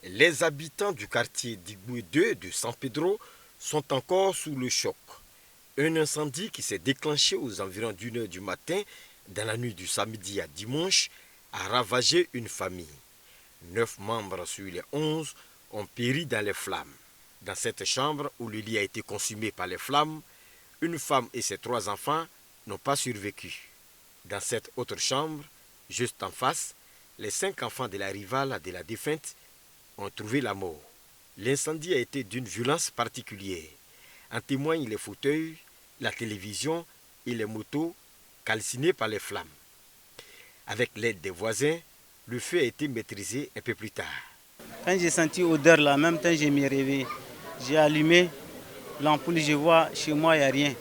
Les habitants du quartier d'Igoué 2 de San Pedro sont encore sous le choc. Un incendie qui s'est déclenché aux environs d'1 h du matin dans la nuit du samedi à dimanche a ravagé une famille. 9 membres sur les 11 ont péri dans les flammes. Dans cette chambre où le lit a été consumé par les flammes, une femme et ses 3 enfants n'ont pas survécu. Dans cette autre chambre, juste en face, les 5 enfants de la rivale de la défunte ont trouvé la mort. L'incendie a été d'une violence particulière. En témoignent les fauteuils, la télévision et les motos calcinées par les flammes. Avec l'aide des voisins, le feu a été maîtrisé un peu plus tard. Quand j'ai senti l'odeur là, en même temps j'ai me réveillé. J'ai allumé l'ampoule, je vois chez moi il n'y a rien.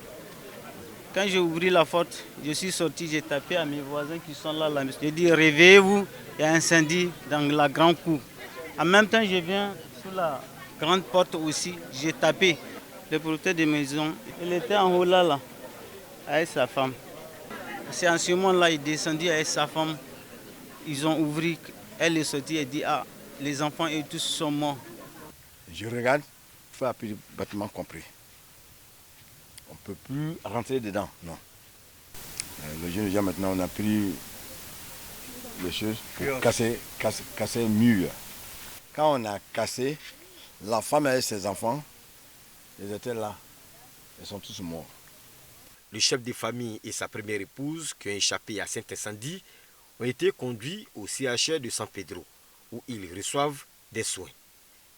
Quand j'ai ouvert la porte, je suis sorti, j'ai tapé à mes voisins qui sont là. J'ai dit réveillez-vous, il y a un incendie dans la grande cour. En même temps, je viens sur la grande porte aussi, j'ai tapé. Le propriétaire de maison, il était en haut là, avec sa femme. C'est en ce moment-là, il est descendu avec sa femme. Ils ont ouvert, elle est sortie et dit ah, les enfants et tous sont morts. Je regarde, il faut appuyer le bâtiment compris. On ne peut plus rentrer dedans, non. Les jeunes gens maintenant, on a pris les choses pour casser le mur. Quand on a cassé, la femme et ses enfants, ils étaient là. Ils sont tous morts. Le chef de famille et sa première épouse, qui ont échappé à cet incendie, ont été conduits au CHR de San Pedro, où ils reçoivent des soins.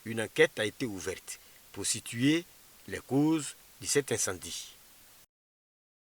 Une enquête a été ouverte pour situer les causes de cet incendie.